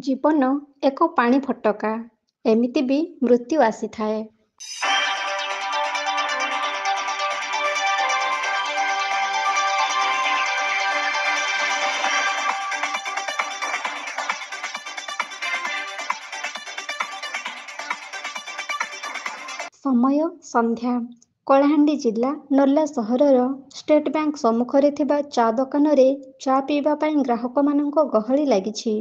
ଜୀବନ ଏକ ପାଣି ଫଟକା, ଏମିତି ବି ମୃତ୍ୟୁ ଆସିଥାଏ। ସମୟ ସନ୍ଧ୍ୟା। କଳାହାଣ୍ଡି ଜିଲ୍ଲା ନର୍ଲା ସହରର ଷ୍ଟେଟ୍ ବ୍ୟାଙ୍କ ସମ୍ମୁଖରେ ଥିବା ଚା ଦୋକାନରେ ଚା ପିଇବା ପାଇଁ ଗ୍ରାହକମାନଙ୍କ ଗହଳି ଲାଗିଛି।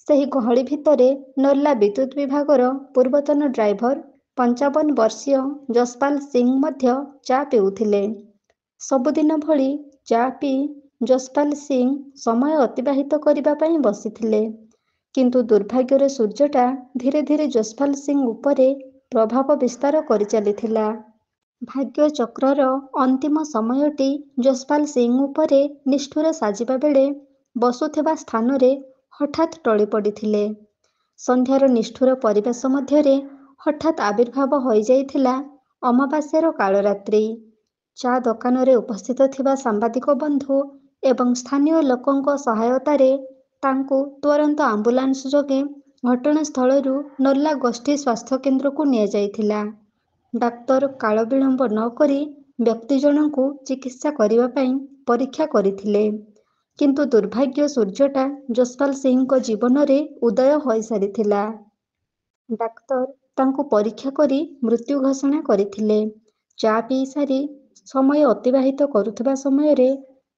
ସେହି ଗହଳି ଭିତରେ ନର୍ଲା ବିଦ୍ୟୁତ୍ ବିଭାଗର ପୂର୍ବତନ ଡ୍ରାଇଭର 55 ବର୍ଷୀୟ ଯଶପାଲ ସିଂ ମଧ୍ୟ ଚା ପିଉଥିଲେ। ସବୁଦିନ ଭଳି ଚା ପିଇ ଯଶପାଲ ସିଂ ସମୟ ଅତିବାହିତ କରିବା ପାଇଁ ବସିଥିଲେ। କିନ୍ତୁ ଦୁର୍ଭାଗ୍ୟର ସୂର୍ଯ୍ୟଟା ଧୀରେ ଧୀରେ ଯଶପାଲ ସିଂ ଉପରେ ପ୍ରଭାବ ବିସ୍ତାର କରିଚାଲିଥିଲା। ଭାଗ୍ୟଚକ୍ରର ଅନ୍ତିମ ସମୟଟି ଯଶପାଲ ସିଂ ଉପରେ ନିଷ୍ଠୁର ସାଜିବା ବେଳେ ବସୁଥିବା ସ୍ଥାନରେ ହଠାତ୍ ଟଳି ପଡ଼ିଥିଲେ। ସନ୍ଧ୍ୟାର ନିଷ୍ଠୁର ପରିବେଶ ମଧ୍ୟରେ ହଠାତ୍ ଆବିର୍ଭାବ ହୋଇଯାଇଥିଲା ଅମାବାସ୍ୟାର କାଳରାତ୍ରି। ଚା ଦୋକାନରେ ଉପସ୍ଥିତ ଥିବା ସାମ୍ବାଦିକ ବନ୍ଧୁ ଏବଂ ସ୍ଥାନୀୟ ଲୋକଙ୍କ ସହାୟତାରେ ତାଙ୍କୁ ତୁରନ୍ତ ଆମ୍ବୁଲାନ୍ସ ଯୋଗେ ଘଟଣାସ୍ଥଳରୁ ନର୍ଲା ଗୋଷ୍ଠୀ ସ୍ୱାସ୍ଥ୍ୟକେନ୍ଦ୍ରକୁ ନିଆଯାଇଥିଲା। ଡାକ୍ତର କାଳ ବିଳମ୍ବ ନ କରି ବ୍ୟକ୍ତି ଜଣଙ୍କୁ ଚିକିତ୍ସା କରିବା ପାଇଁ ପରୀକ୍ଷା କରିଥିଲେ। କିନ୍ତୁ ଦୁର୍ଭାଗ୍ୟ ସୂର୍ଯ୍ୟଟା ଯଶପାଲ ସିଂଙ୍କ ଜୀବନରେ ଉଦୟ ହୋଇସାରିଥିଲା। ଡାକ୍ତର ତାଙ୍କୁ ପରୀକ୍ଷା କରି ମୃତ୍ୟୁ ଘୋଷଣା କରିଥିଲେ। ଚା ପିଇ ସାରି ସମୟ ଅତିବାହିତ କରୁଥିବା ସମୟରେ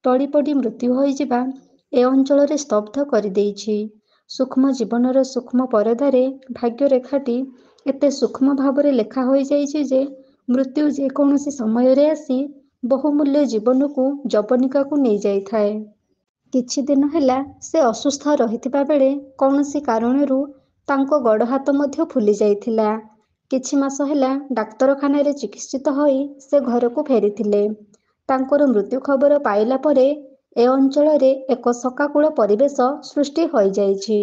ଟଳିପଡ଼ି ମୃତ୍ୟୁ ହୋଇଯିବା ଏ ଅଞ୍ଚଳରେ ସ୍ତବ୍ଧ କରିଦେଇଛି। ସୂକ୍ଷ୍ମ ଜୀବନର ସୂକ୍ଷ୍ମ ପରଦାରେ ଭାଗ୍ୟରେଖାଟି ଏତେ ସୂକ୍ଷ୍ମ ଭାବରେ ଲେଖା ହୋଇଯାଇଛି ଯେ ମୃତ୍ୟୁ ଯେକୌଣସି ସମୟରେ ଆସି ବହୁମୂଲ୍ୟ ଜୀବନକୁ ଯବନିକାକୁ ନେଇଯାଇଥାଏ। କିଛି ଦିନ ହେଲା ସେ ଅସୁସ୍ଥ ରହିଥିବା ବେଳେ କୌଣସି କାରଣରୁ ତାଙ୍କ ଗୋଡ଼ ହାତ ମଧ୍ୟ ଫୁଲି ଯାଇଥିଲା। କିଛି ମାସ ହେଲା ଡାକ୍ତରଖାନାରେ ଚିକିତ୍ସିତ ହୋଇ ସେ ଘରକୁ ଫେରିଥିଲେ। ତାଙ୍କର ମୃତ୍ୟୁ ଖବର ପାଇଲା ପରେ ଏ ଅଞ୍ଚଳରେ ଏକ ଶୋକାକୁଳ ପରିବେଶ ସୃଷ୍ଟି ହୋଇଯାଇଛି।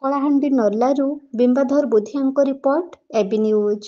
କଳାହାଣ୍ଡି ନର୍ଲାରୁ ବିମ୍ବାଧର ବୁଧିଆଙ୍କ ରିପୋର୍ଟ, এবি ନ୍ୟୁଜ୍।